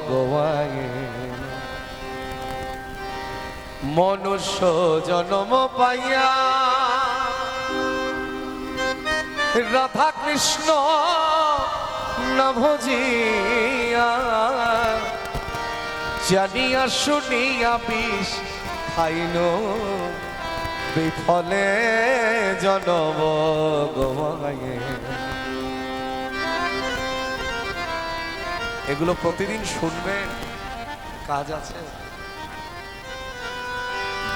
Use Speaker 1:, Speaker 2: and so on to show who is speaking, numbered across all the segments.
Speaker 1: গোয়ায়ে মনুষ্য জন্ম পাইয়া রাধা কৃষ্ণ না ভজিয়া জানিয়া শুনিয়া বিষ খাইল বিফলে জনম গোয়ায়ে। এগুলো প্রতিদিন শুনবেন, কাজ আছে।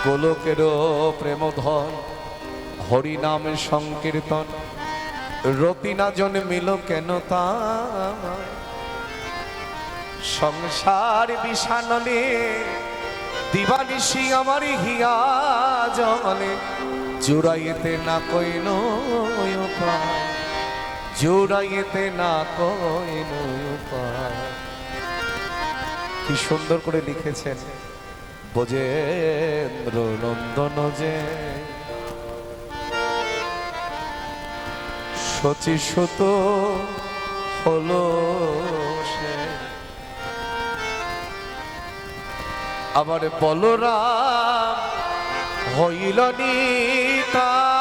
Speaker 1: গোলকেরও প্রেমধন হরিনাম সংকীর্তন রতি না জন্মিল কেন তা সংসার বিষানলে দিবানিশি আমার হিয়া জলে জুড়াইতে না কইন উপায় জুড়াইতে না কইন উপায়। কি সুন্দর করে লিখেছেন ব্রজেন্দ্র নন্দন যে শচীসুত হলো সে আবার বলরাম হইল নিতাই।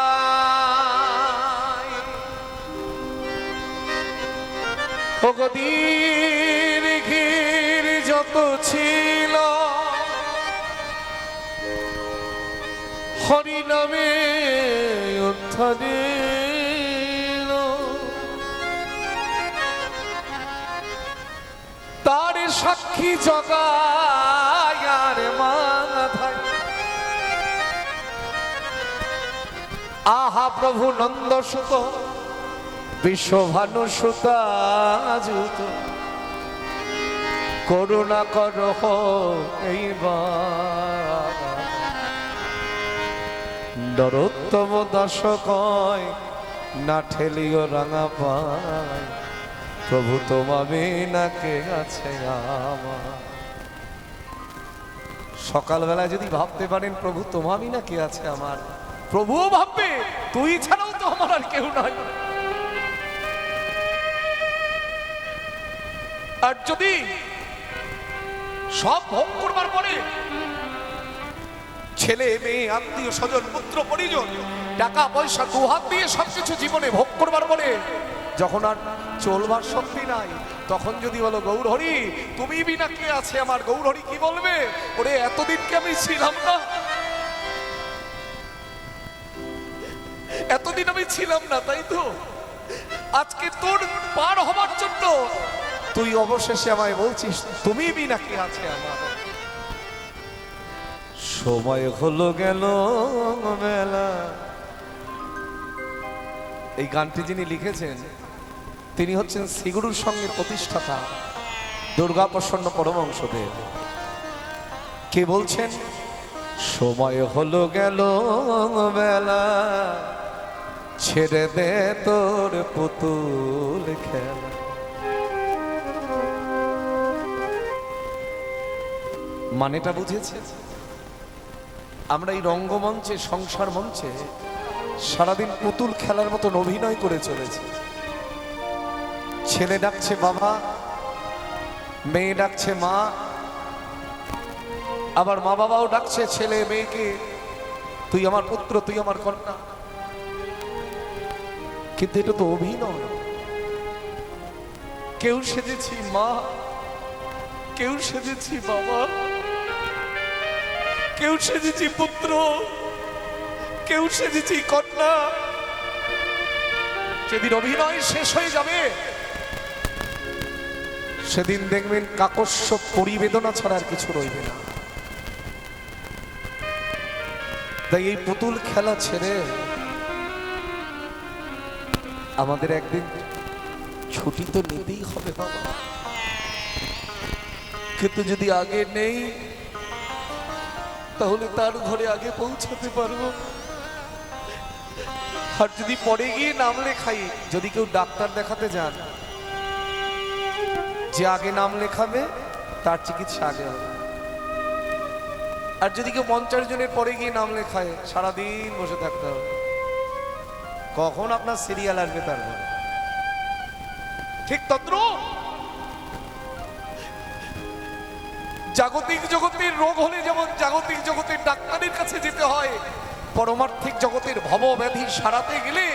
Speaker 1: ভগদীর ঘির যত ছিল হরিনামে উত্থানে তার সাক্ষী জগায়ার মাথায় আহা প্রভু নন্দ সুত বিশ্বভানু সুতাযুত করুণা কর এইবার নরোত্তম দাস কয় না ঠেলিও রাঙা পায় প্রভু তোমাবে না কে আছে আমার। সকালবেলায় যদি ভাবতে পারেন প্রভু তোমাবি না কে আছে আমার, প্রভুও ভাববে তুই ছাড়াও তো আমার আর কেউ নাই। আর যদি সব ভোগ করবার পরে ছেলে মেয়ে আত্মীয় স্বজন পুত্র পরিজন টাকা পয়সা দুহাত দিয়ে সবকিছু জীবনে ভোগ করবার পরে যখন আর চলবার শক্তি নাই, তখন যদি বলো গৌর হরি তুমি বিনা কে আছে আমার, গৌর হরি কি বলবে? ওরে এতদিনকে আমি ছিলাম না, এতদিন আমি ছিলাম না, তাই তো আজকে তোর পার হবার জন্য তুই অবশেষে আমায় বলছিস তুমি বিনা কে আছে আমার। সময় হলো গেল বেলা। এই গানটি যিনি লিখেছেন তিনি হচ্ছেন শ্রীগুরুর সঙ্গে প্রতিষ্ঠাতা দুর্গাপ্রসন্ন পরমহংসদেব। কে বলছেন? সময় হলো গেল বেলা ছেড়ে দে তোর পুতুল খেলা। মানেটা বুঝেছে? আমরা এই রঙ্গমঞ্চে সংসার মঞ্চে সারাদিন পুতুল খেলার মতন অভিনয় করে চলেছি। ছেলে ডাকছে বাবা, মেয়ে ডাকছে মা, আবার মা বাবাও ডাকছে ছেলে মেয়েকে তুই আমার পুত্র তুই আমার কন্যা। কিন্তু এটা তো অভিনয়। কেউ সেজেছি মা, কেউ সেজেছি বাবা, কেউ সেজেছি পুত্র, কেউ সেজেছি কন্যা। যেদিন অভিনয় শেষ হয়ে যাবে সেদিন দেখবেন কাকস্য পরিবেদনা ছাড়া আর কিছু রইবে না। তাই এই পুতুল খেলা ছেড়ে আমাদের একদিন ছুটি তো নিতেই হবে বাবা। কিন্তু যদি আগে নেই তাহলে তার ঘরে আগে পৌঁছাতে পারবো। আর যদি পরে গিয়ে নাম লেখাই, যদি কেউ ডাক্তার দেখাতে যান, যে আগে নাম লেখাবে তার চিকিৎসা আগে হবে। আর যদি কেউ 50 জনের পরে গিয়ে নাম লেখায়, সারাদিন বসে থাকতে হবে। কখন আপনার সিরিয়াল আসবে তার ঘরে? ঠিক তদ্রুপ জাগতিক জগতের রোগ হলে যেমন জাগতিক জগতের ডাক্তারের কাছে যেতে হয়, পরমার্থিক জগতের ভব ব্যাধি সারাতে গেলে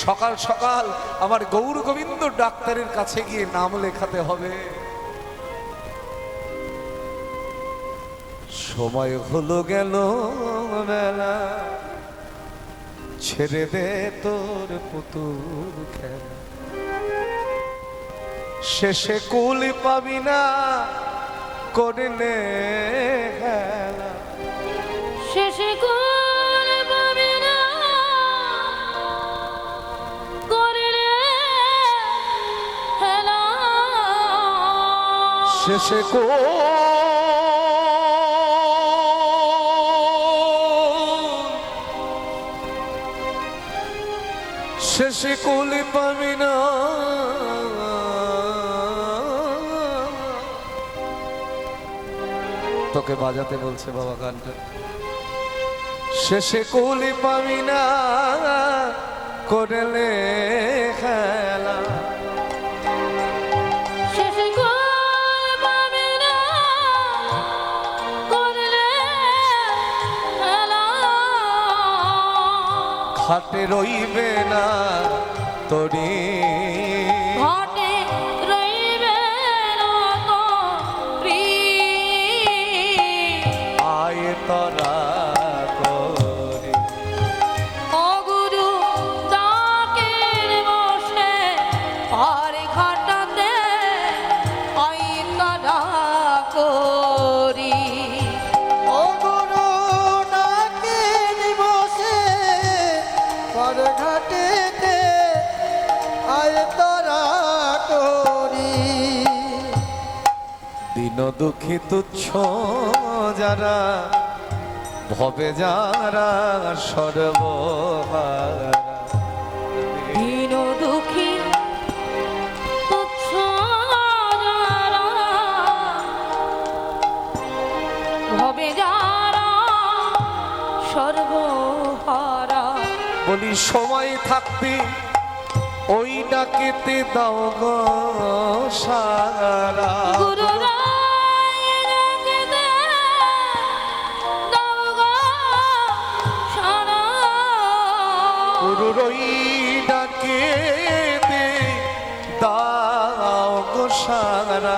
Speaker 1: সকাল সকাল আমার গৌর গোবিন্দ ডাক্তারের কাছে গিয়ে নাম লেখাতে হবে। সময় হলো গেল বেলা, ছেড়ে দে তোর পুতুল খেলা, শেষে কুল পাবি না করলে খেলা।
Speaker 2: শেষে কুল পাবি না করলে খেলা,
Speaker 1: শেষে শেষে কুল পাবি না তোকে বাজাতে বলছে বাবা গানটা। শেষে কুল পাবি না করলে খেলা,
Speaker 2: শেষে কুল পাবি না করলে খেলা,
Speaker 1: খাটে রইবে না তরি
Speaker 2: ঘটে রইবে না তোরি,
Speaker 1: আয় তরা করি।
Speaker 2: ও গুরু ডাকের বসে আর ঘাটাতে আই তারা করি।
Speaker 3: ও গুরু ডাকেন বসে পর ঘাটেতে আয় তোরা করি।
Speaker 1: দিন দুঃখী তুচ্ছ যারা, ভবে যারা সর্বহারা,
Speaker 2: দীন দুঃখী তুচ্ছ যারা, ভবে যারা সর্বহারা,
Speaker 1: বলি সময় থাকতে ওই ডাকেতে দাও গো সারা।
Speaker 2: গুরু রায় ডাকে দে দাও গো সারা,
Speaker 1: গুরুর ওই ডাকেতে দাও গো সারা,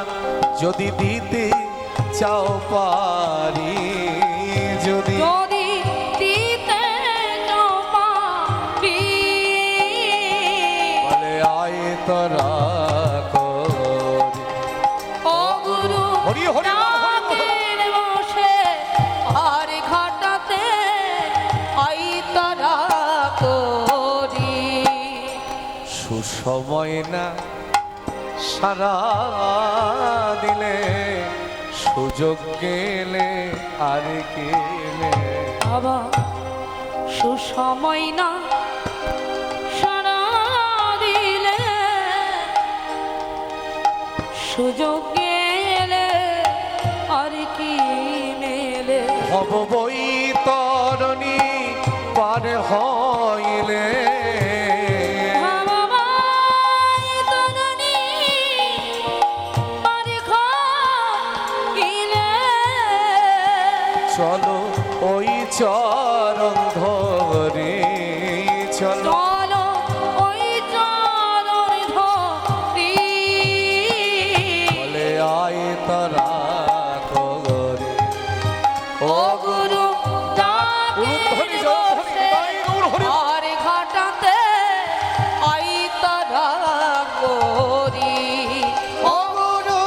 Speaker 1: যদি দিতে চাও পারি, যদি
Speaker 2: যদি দিতে চাও পারি,
Speaker 1: বলে আয় তরা করি।
Speaker 2: ও গুরু
Speaker 1: হরি হরি বল, হরি বল।
Speaker 2: ডাকের বসে আর ঘাটাতে আই তারা করি।
Speaker 1: সুসময় না সারা দিলে, সুযোগ গেলে আর গেলে,
Speaker 2: বাবা সুসময় না সারা দিলে, সুযোগ গেলে আর কি মেলে,
Speaker 1: ভব বৈতরণী পার হইলে,
Speaker 2: ভাবাবাই তননি পার খাইলে,
Speaker 1: চলো ওই চরণ ধরে, চলো
Speaker 2: চলো ওই চরণ ধরি,
Speaker 1: বলে আয় তরা করি।
Speaker 2: ও গুরু ডাকের বসে আর ঘাটাতে আই তারা করি।
Speaker 3: ও গুরু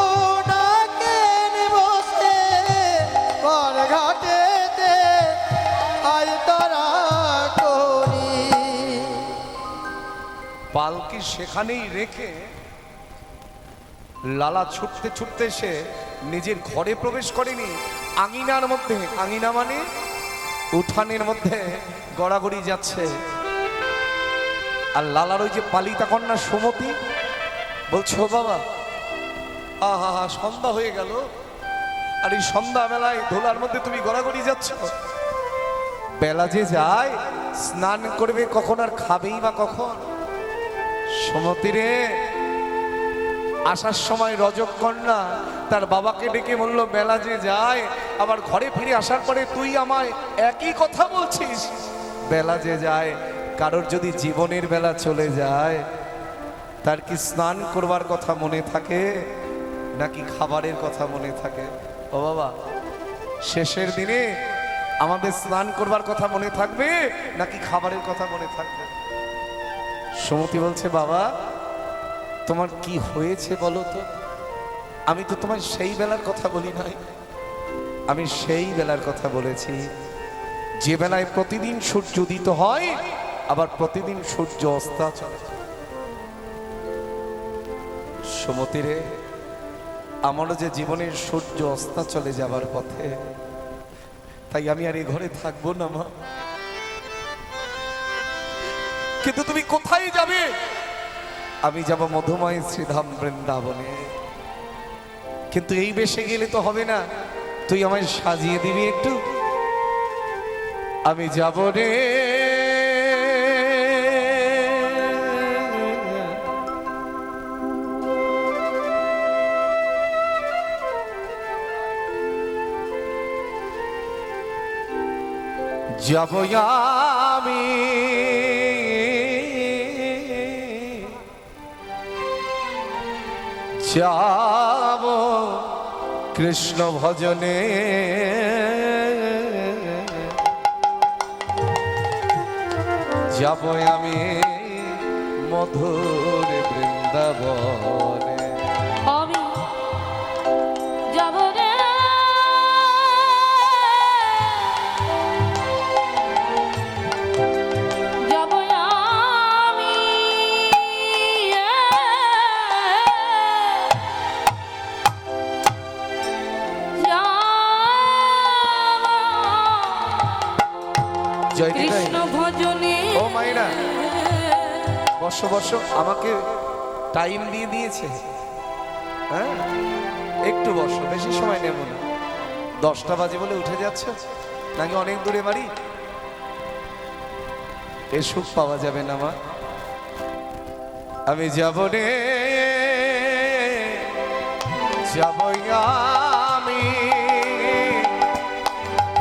Speaker 3: ডাকেন বসে পর ঘাটেতে আয় তোরা করি।
Speaker 1: পালকি সেখানেই রেখে লালা ছুটতে ছুটতে সে নিজের ঘরে প্রবেশ করেনি, আঙিনার মধ্যে, আঙিনা মানে উঠানের মধ্যে গড়াগড়ি যাচ্ছে। আর লালার ওই যে পালিতা কন্যা সুমতি বলছো বাবা, আহা হা সন্ধ্যা হয়ে গেল, আর এই সন্ধ্যা বেলায় ধুলার মধ্যে তুমি গড়াগড়ি যাচ্ছ। বেলা যে যায়, স্নান করবে কখন আর খাবেই বা কখন। সুমতি রে, আসার সময় রজকন্যা তার বাবাকে ডেকে বলল, বেলা যে যায়, আবার ঘরে ফিরে আসার পরে তুই আমায় একই কথা বলছিস। বেলা যে যায়, কারোর যদি জীবনের বেলা চলে যায়, তার কি স্নান করবার কথা মনে থাকে নাকি খাবারের কথা মনে থাকে? ও বাবা, শেষের দিনে আমাদের স্নান করবার কথা মনে থাকবে নাকি খাবারের কথা মনে থাকবে? সুমতি বলছে, বাবা তোমার কি হয়েছে বলো তো? আমি তো তোমার সেই বেলার কথা বলি নাই, আমি সেই বেলার কথা বলেছি যে বেলায় প্রতিদিন সূর্য উদিত হয়, আবার প্রতিদিন সূর্য অস্ত চলে। সুমতি রে, আমারও যে জীবনের সূর্য অস্ত চলে যাবার পথে, তাই আমি আর এই ঘরে থাকবো না মা। কিন্তু তুমি কোথায় যাবে? আমি যাব মধুময় শ্রীধাম বৃন্দাবনে। কিন্তু এই বেশে গেলে তো হবে না, তুই আমায় সাজিয়ে দিবি একটু। আমি যাব রে যাব আমি যাব কৃষ্ণ ভজনে, যাব আমি মধুর বৃন্দাবনে।
Speaker 2: আমি যাব রে যাব আমি
Speaker 1: জয় নিতাই।
Speaker 2: কৃষ্ণ ভজনে।
Speaker 1: ও মাইনা, বসো বসো, আমাকে টাইম দিয়ে দিয়েছে, হ্যাঁ একটু বসো, বেশি সময় নেব না। 10টা বাজে বলে উঠে যাচ্ছ নাকি অনেক দূরে বাড়ি? এ সুখ পাওয়া যাবে না মা। আমি যাব রে যাব আমি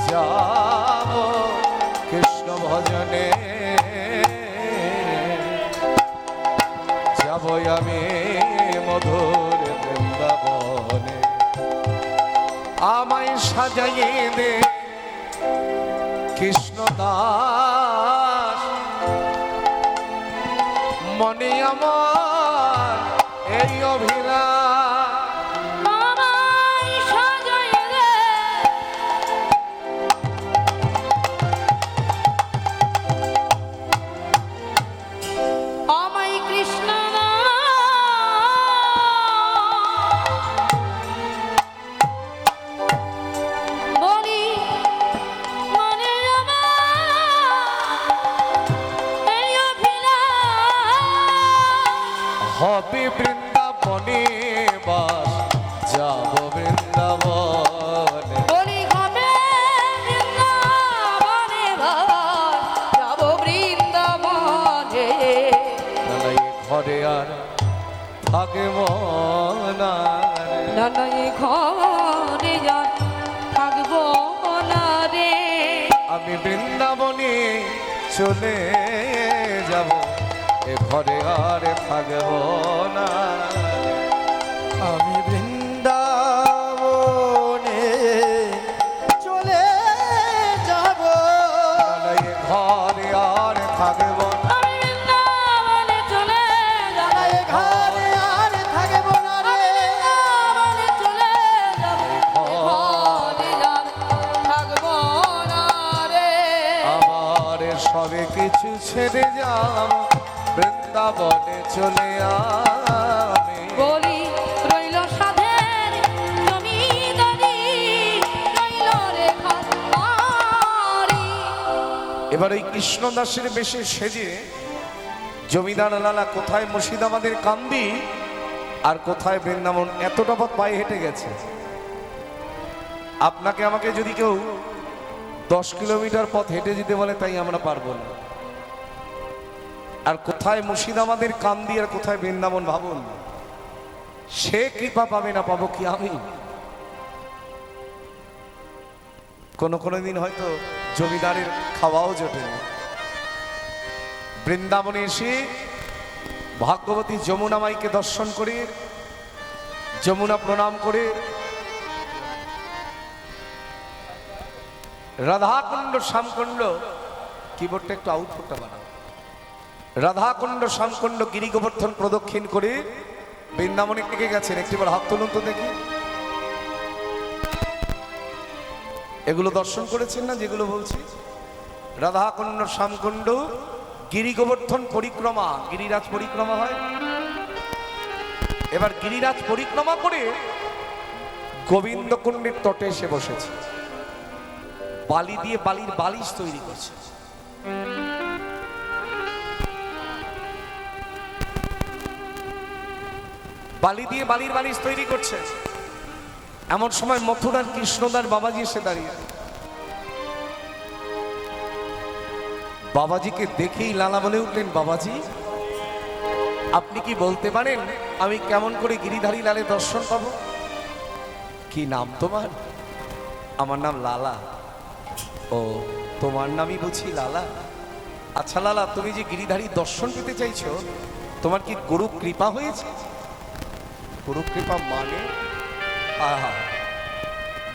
Speaker 1: যাব কৃষ্ণ ভজনে, যাব আমি মধুর বৃন্দাবনে। আমায় সাজাইয়ে দে কৃষ্ণ দাস, মনে আমার এই অভিলাষ।
Speaker 2: আমায় সাজাইয়ে দে আমায় কৃষ্ণ বলি মনে আমার এই অভিলাষ।
Speaker 1: হবে বৃন্দাবনে বাস, যাব বৃন্দাবনে।
Speaker 2: বলি হবে বৃন্দাবনে বাস, যাব বৃন্দাবনে।
Speaker 1: নালাই ঘরে আর থাকব না রে।
Speaker 2: নানা এ ঘরে যান থাকবো না রে।
Speaker 1: আমি বৃন্দাবনে চলে যাব, এ ঘরে আর থাকব না।
Speaker 3: আমি বৃন্দাবনে চলে যাব,
Speaker 1: নালাই ঘরে আর থাকব না।
Speaker 2: আমি বৃন্দাবনে চলে যাব,
Speaker 3: এ ঘরে আর থাকব না রে।
Speaker 2: বৃন্দাবনে চলে যাব, এ ঘরে যান থাকবো না রে।
Speaker 1: আমার সবে কিছু ছেড়ে যাব, বৃন্দাবনে চলে আমি।
Speaker 2: বলি রইল সাধের জমিদারি, রইল রে খাতারি।
Speaker 1: এবার ওই কৃষ্ণদাসের বেশে সেজে জমিদার লালা কোথায় মুর্শিদাবাদের কান্দি আর কোথায় বৃন্দাবন, এতটা পথ পায়ে হেঁটে গেছে। আপনাকে আমাকে যদি কেউ 10 কিলোমিটার পথ হেঁটে যেতে বলে, তাই আমরা পারবো না। আর কোথায় মুর্শিদাবাদের কান্দি আর কোথায় বৃন্দাবন ভাবুন। সে কৃপা পাবে না, পাবো কি আমি? কোনো দিন হয়তো জমিদারের খাওয়াও জোটে, বৃন্দাবনে এসে ভাগ্যবতী যমুনা মাইকে দর্শন করে, যমুনা প্রণাম করে, রাধাকুণ্ড শ্যামকুণ্ড, কিবোর্ডটা একটু আউটপুটটা বানাও, রাধাকুণ্ড শ্যামকুণ্ড গিরি গোবর্ধন প্রদক্ষিণ করে বৃন্দাবনে টেকে গেছেন। একটিবার হাত তুলুন তো দেখি। এগুলো দর্শন করেছেন না যেগুলো বলছি? রাধাকুণ্ড শ্যামকুণ্ড গিরি গোবর্ধন পরিক্রমা, গিরিরাজ পরিক্রমা হয়। এবার গিরিরাজ পরিক্রমা করে গোবিন্দকুণ্ডের তটে এসে বসেছে, বালি দিয়ে বালির বালিশ তৈরি করছে। বালি দিয়ে বালির বালিশ তৈরি করছে। এমন সময় মথুরার কৃষ্ণদার বাবাজি এসে দাঁড়িয়ে। বাবাজিকে দেখেই লালা বলে উঠলেন, বাবাজি আপনি কি বলতে পারেন আমি কেমন করে গিরিধারী লালে দর্শন পাবো? কি নাম তোমার? আমার নাম লালা। ও, তোমার নামই বুঝি লালা? আচ্ছা লালা, তুমি যে গিরিধারী দর্শন পেতে চাইছো, তোমার কি গুরু কৃপা হয়েছে? গুরু কৃপা মানে? আহা,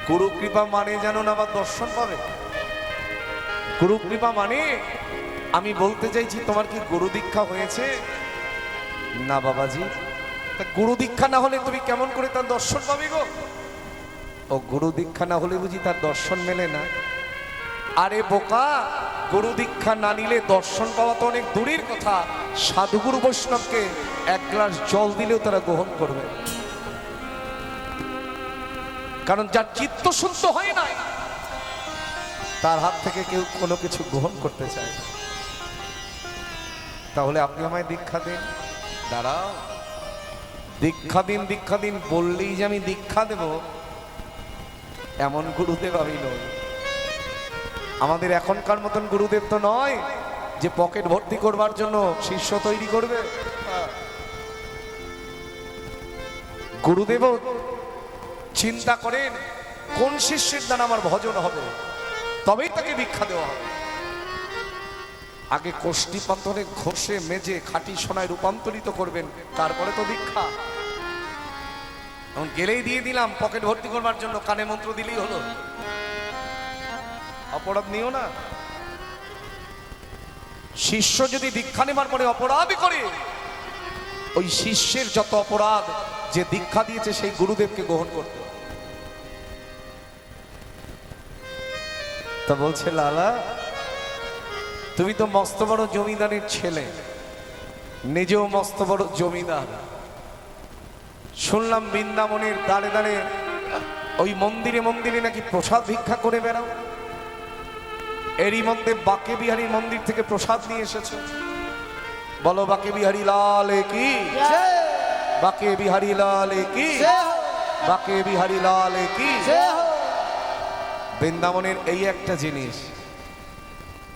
Speaker 1: গুরু কৃপা মানে জানো না আবার দর্শন পাবে? গুরু কৃপা মানে আমি বলতে চাইছি তোমার কি গুরু দীক্ষা হয়েছে? না বাবাজি। তা গুরু দীক্ষা না হলে তুমি কেমন করে তার দর্শন পাবে গো? ও, গুরু দীক্ষা না হলে বুঝি তার দর্শন মেলে না? আরে বোকা, গুরু দীক্ষা না নিলে দর্শন পাওয়া তো অনেক দূরের কথা, সাধুগুরু বৈষ্ণবকে এক গ্লাস জল দিলেও তারা গ্রহণ করবে। কারণ যার চিত্ত শুদ্ধ হয় না, তার হাত থেকে কেউ কোনো কিছু গ্রহণ করতে চায় না। তাহলে আপনি আমায় দীক্ষা দিন। দাঁড়াও, দীক্ষা দিন দীক্ষা দিন বললেই যে আমি দীক্ষা দেব এমন গুরুদেব আমি নই। আমাদের এখনকার মতন গুরুদেব তো নয় যে পকেট ভর্তি করবার জন্য শিষ্য তৈরি করবে। গুরুদেব চিন্তা করেন কোন শিষ্যের দ্বারা আমার ভজন হবে, তবেই তাকে দীক্ষা দেওয়া হবে। আগে কোষ্ঠী পাথরে ঘষে মেজে খাঁটি সোনায় রূপান্তরিত করবেন, তারপরে তো দীক্ষা। এখন গেলেই দিয়ে দিলাম পকেট ভর্তি করবার জন্য, কানে মন্ত্র দিলেই হলো। অপরাধ নিও না। শিষ্য যদি দীক্ষা নেবার পরে অপরাধ করে, ওই শিষ্যের যত অপরাধ, যে দীক্ষা দিয়েছে সেই গুরুদেবকে গ্রহণ করতে। তা বলছে লালা, তুমি তো মস্ত বড় জমিদারের ছেলে, নিজেও মস্ত বড় জমিদার। শুনলাম বৃন্দাবনের দাঁড়ে দাঁড়ে ওই মন্দিরে মন্দিরে নাকি প্রসাদ ভিক্ষা করে বেড়াও। এরই মধ্যে বাকে বিহারীর মন্দির থেকে প্রসাদ নিয়ে এসেছে। বলো বাকে বিহারী লাল কি, বাকে বিহারী লাল কি, বাকে বিহারী লাল কি। বৃন্দাবনের এই একটা জিনিস,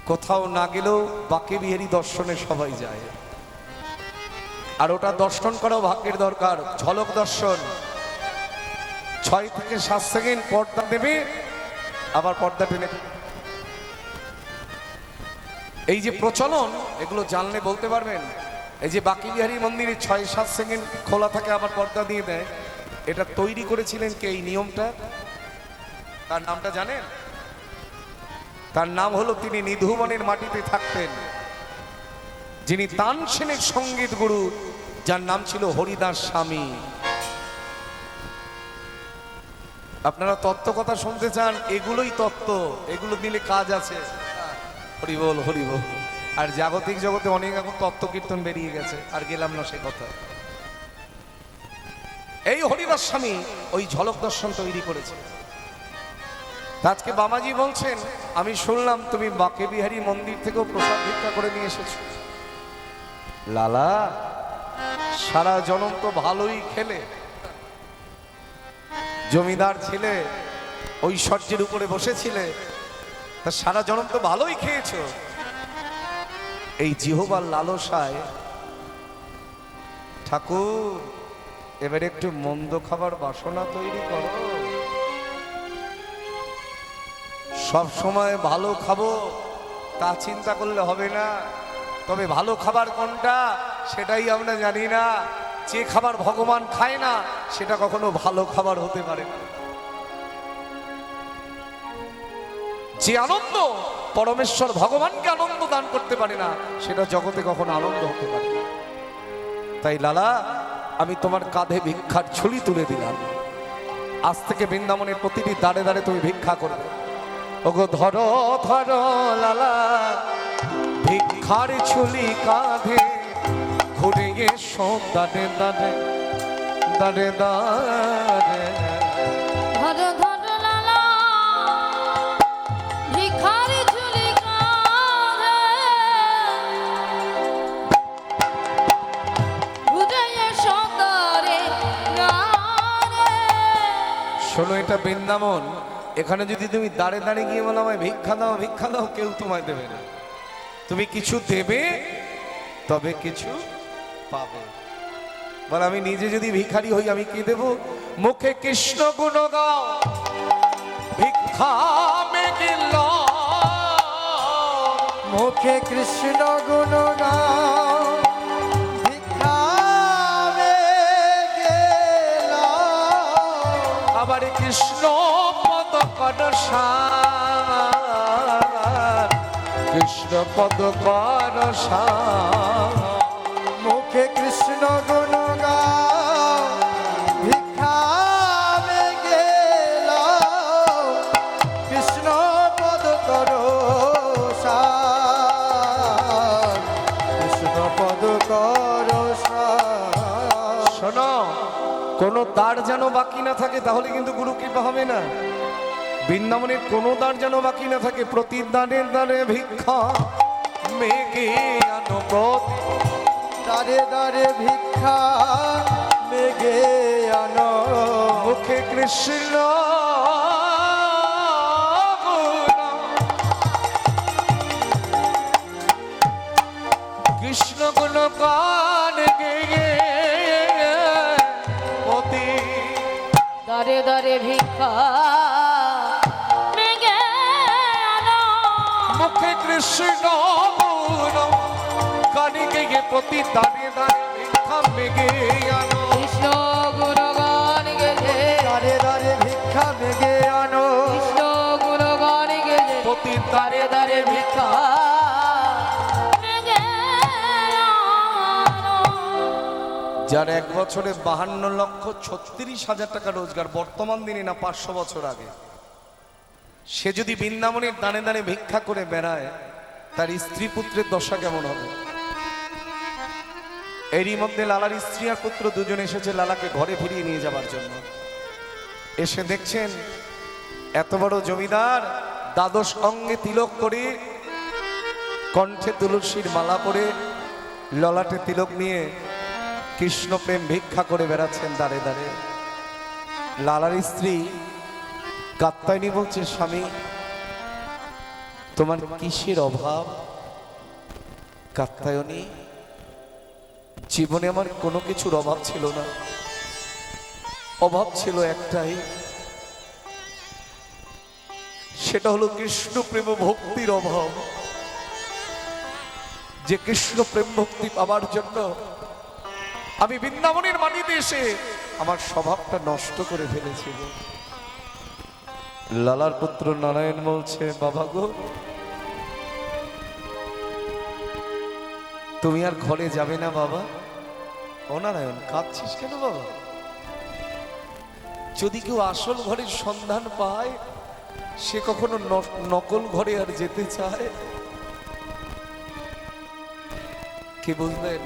Speaker 1: কোথাও না গেলেও বাকে বিহারী দর্শনে সবাই যায়। আর ওটা দর্শন করাও ভাগ্যের দরকার। ঝলক দর্শন 6 থেকে 7 সেকেন্ড পর্দা দেবে, আবার পর্দা টেনে। এই যে প্রচলন, এগুলো জানলে বলতে পারবেন। এই যে বাকি বিহারী মন্দিরে 6-7 সেকেন্ড খোলা থাকে আবার পর্দা দিয়ে দেয়, এটা তৈরি করেছিলেন কে? এই নিয়মটা, তার নামটা জানেন? তার নাম হলো, তিনি নিধুবনের মাটিতে থাকতেন, যিনি তানসেনের সঙ্গীত গুরু, যার নাম ছিল হরিদাস স্বামী। আপনারা তত্ত্ব কথা শুনতে চান? এগুলোই তত্ত্ব, এগুলো দিলে কাজ আছে। হরিবল হরিবল। আর জাগতিক জগতে অনেক এখন তত্ত্ব কীর্তন বেরিয়ে গেছে, আর গেলাম না সে কথা। এই হরিদাস স্বামী ওই ঝলক দর্শন তৈরি করেছে। আজকে বাবাজি বলছেন, আমি শুনলাম তুমি বাকে বিহারী মন্দির থেকেও প্রসাদ ভিক্ষা করে নিয়ে এসেছো। লালা, সারা জনম তো ভালোই খেলে, জমিদার ছিলে, ঐশ্বর্যের উপরে বসেছিলে, তা সারা জনম তো ভালোই খেয়েছো। এই জিহ্বার লালসায় ঠাকুর এবারে একটু মন্দ খাবার বাসনা তৈরি করো। সব সময় ভালো খাবো তা চিন্তা করলে হবে না। তবে ভালো খাবার কোনটা সেটাই আমরা জানি না। যে খাবার ভগবান খায় না সেটা কখনো ভালো খাবার হতে পারে না। যে আনন্দ পরমেশ্বর ভগবানকে আনন্দ দান করতে পারে না সেটা জগতে কখনো আনন্দ হতে পারে না। তাই লালা, আমি তোমার কাঁধে ভিক্ষার ঝুলি তুলে দিলাম। আজ থেকে বৃন্দাবনের প্রতিটি দাঁড়ে দাঁড়ে তুমি ভিক্ষা করবে। ওগো ধরো ধরো লালা ভিক্ষার ঝুলি কাঁধে, ঘুরে এসো দাঁড়ে দাঁড়ে দাঁড়ে দাঁড়ে।
Speaker 2: ধরো ধরো লালা ভিখার ঝুলি কাঁধে, ঘুরে এসো দাঁড়ে দাঁড়ে।
Speaker 1: শোনো, এটা বৃন্দাবন। এখানে যদি তুমি দাঁড়ে দাঁড়িয়ে গিয়ে বলো আমায় ভিক্ষা দাও ভিক্ষা দাও, কেউ তোমায় দেবে না। তুমি কিছু দেবে তবে কিছু পাবে। বল, আমি নিজে যদি ভিখারি হই আমি কি দেব? মুখে কৃষ্ণ গুণ গাও, ভিক্ষা মেঘে লও।
Speaker 3: মুখে কৃষ্ণ গুণ গাও, ভিক্ষা মেঘে লও।
Speaker 1: আবার কৃষ্ণ পদ করসার, কৃষ্ণ পদ করসার।
Speaker 3: মুখে কৃষ্ণ গুণ গাও, ভিক্ষা মেঘে লও। কৃষ্ণ পদ করো সার, কৃষ্ণ পদ করো সার।
Speaker 1: শোনো, কোনো দ্বার যেন বাকি না থাকে, তাহলে কিন্তু গুরু কৃপা হবে না। বৃন্দাবনের কোনো দ্বার যেন বাকি না থাকে। প্রতি দ্বারে দ্বারে ভিক্ষা মেঘে আনো প্রতি।
Speaker 3: দাঁড়ে দাঁড়ে ভিক্ষা মেঘে আনো।
Speaker 1: মুখে কৃষ্ণ গুণ, কৃষ্ণ গুণ গান গেয়ে মতি।
Speaker 2: দাঁড়ে দাঁড়ে ভিক্ষা মেঘে আনো।
Speaker 1: মুখে কৃষ্ণ গুণ গান গেয়ে প্রতি দাঁড়িয়ে দাঁড়িয়ে ভিক্ষা মেঘে আনো।
Speaker 2: কৃষ্ণ গুণগান গেয়ে,
Speaker 3: দাঁড়ে দাঁড়ে ভিক্ষা মেঘে আনো।
Speaker 2: কৃষ্ণ গুণগান গেয়ে,
Speaker 1: প্রতি
Speaker 2: দাঁড়ে দাঁড়ে ভিক্ষা মেঘে আনো।
Speaker 1: যার এক বছরে 52,36,000 টাকা রোজগার, বর্তমান দিনে না 500 বছর আগে, সে যদি বৃন্দাবনের দানে দানে ভিক্ষা করে বেড়ায়, তার স্ত্রী পুত্রের দশা কেমন হবে? এরই মধ্যে লালার স্ত্রী আর পুত্র দুজন এসেছে লালাকে ঘরে ফিরিয়ে নিয়ে যাবার জন্য। এসে দেখছেন এত বড় জমিদার দ্বাদশ অঙ্গে তিলক করে, কণ্ঠে তুলসীর মালা পরে, ললাটে তিলক নিয়ে কৃষ্ণ প্রেম ভিক্ষা করে বেড়াচ্ছেন দাঁড়ে দাঁড়ে। লালার স্ত্রী কাত্যায়নী বলছে, স্বামী তোমার কিসের অভাব? কাত্যায়নী, জীবনে আমার কোনো কিছুর অভাব ছিল না, অভাব ছিল একটাই, সেটা হলো কৃষ্ণ প্রেম ভক্তির অভাব। যে কৃষ্ণ প্রেম ভক্তি পাবার জন্য আমি বৃন্দাবনের মাটিতে এসে আমার স্বভাবটা নষ্ট করে ফেলেছিল। লালার পুত্র নারায়ণ বলছে, বাবা গো, তুমি আর ঘরে যাবে না বাবা? ও নারায়ণ, কাঁদছিস কেন বাবা? যদি কেউ আসল ঘরের সন্ধান পায়, সে কখনো নকল ঘরে আর যেতে চায়? কি বুঝলেন?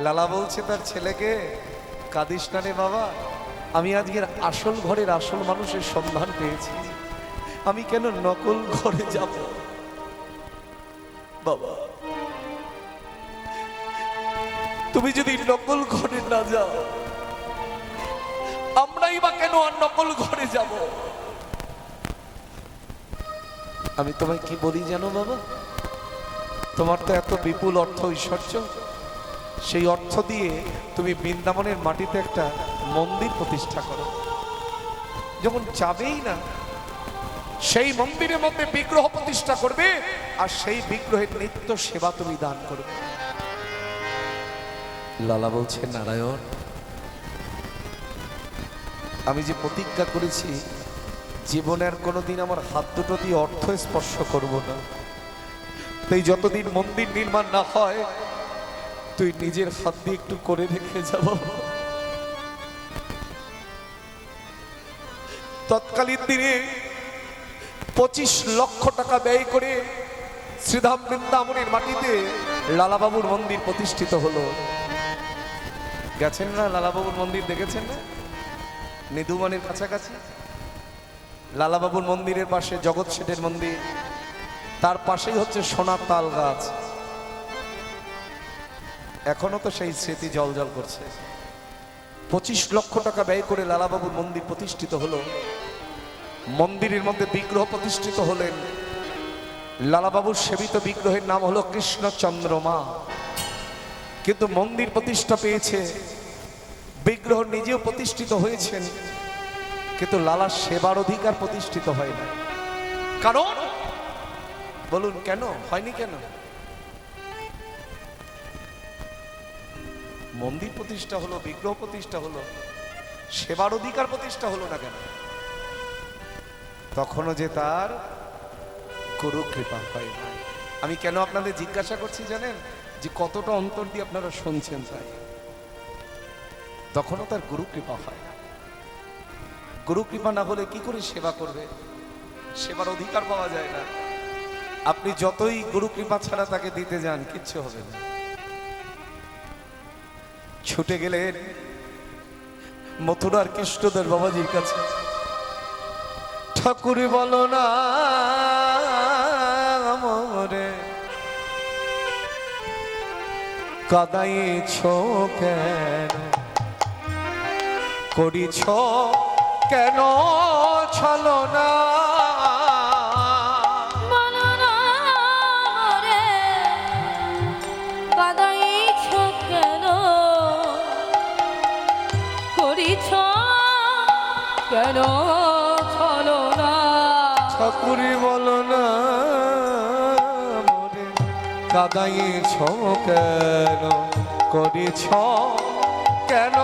Speaker 1: লালা বলছে তার ছেলেকে, কাঁদিস না রে বাবা, আমি আজকের আসল ঘরের আসল মানুষের সন্ধান পেয়েছি, আমি কেন নকল ঘরে যাব? বাবা, তুমি যদি নকল ঘরে না যাও, আমরাই বা কেন আর নকল ঘরে যাব? আমি তোমায় কি বলি জানো বাবা, তোমার তো এত বিপুল অর্থ ঐশ্বর্য, সেই অর্থ দিয়ে তুমি বৃন্দাবনের মাটিতে একটা মন্দির প্রতিষ্ঠা করো। যখন যাবেই না, সেই মন্দিরের মধ্যে বিগ্রহ প্রতিষ্ঠা করবে, আর সেই বিগ্রহের নিত্য সেবা তুমি দান করবে। লালা বলছে, নারায়ণ, আমি যে প্রতিজ্ঞা করেছি জীবনের কোনোদিন আমার হাত দুটো দিয়ে অর্থ স্পর্শ করব না, তাই যতদিন মন্দির নির্মাণ না হয় তুই নিজের হাত দিয়ে একটু করে রেখে যাব। তৎকালীন দিনে 25 লক্ষ টাকা ব্যয় করে শ্রীধাম বৃন্দাবনের মাটিতে লালাবাবুর মন্দির প্রতিষ্ঠিত হলো। গেছেন না লালাবাবুর মন্দির? দেখেছেন না? নিদুমানের কাছাকাছি লালাবাবুর মন্দিরের পাশে জগৎ শেঠের মন্দির, তার পাশেই হচ্ছে সোনার তাল গাছ। এখনো তো সেই স্মৃতি জল করছে। 25 লক্ষ টাকা ব্যয় করে লালাবাবুর মন্দির প্রতিষ্ঠিত হলো। মন্দিরের মধ্যে বিগ্রহ প্রতিষ্ঠিত হলেন। লালাবাবুর সেবিত বিগ্রহের নাম হলো কৃষ্ণচন্দ্রমা। কিন্তু মন্দির প্রতিষ্ঠা পেয়েছে, বিগ্রহ নিজেও প্রতিষ্ঠিত হয়েছেন, কিন্তু লালার সেবার অধিকার প্রতিষ্ঠিত হয় না। কারণ বলুন কেন হয়নি? কেন মন্দির প্রতিষ্ঠা হলো, বিগ্রহ প্রতিষ্ঠা হলো, সেবার অধিকার প্রতিষ্ঠা হলো না কেন? তখনও যে তার গুরু কৃপা হয় না। আমি কেন আপনাদের জিজ্ঞাসা করছি জানেন? যে কতটা অন্তর দিয়ে আপনারা শুনছেন, তাই তখনও তার গুরু কৃপা হয় না। গুরু কৃপা না হলে কি করে সেবা করবে? সেবার অধিকার পাওয়া যায় না। আপনি যতই গুরু কৃপা ছাড়া তাকে দিতে যান, কিচ্ছু হবে না। ছুটে গেলেন মথুরার কৃষ্ণদের বাবাজির কাছে। ঠাকুর বলো না মোরে, কাদাইছ কেন, করিছ কেন ছলনা?
Speaker 2: বলো না মোরে, কাঁদাইছ কেন, করিছ কেন ছলনা?
Speaker 1: ঠাকুরি বলো না মোরে, কাদাইছ কেন, করিছ কেন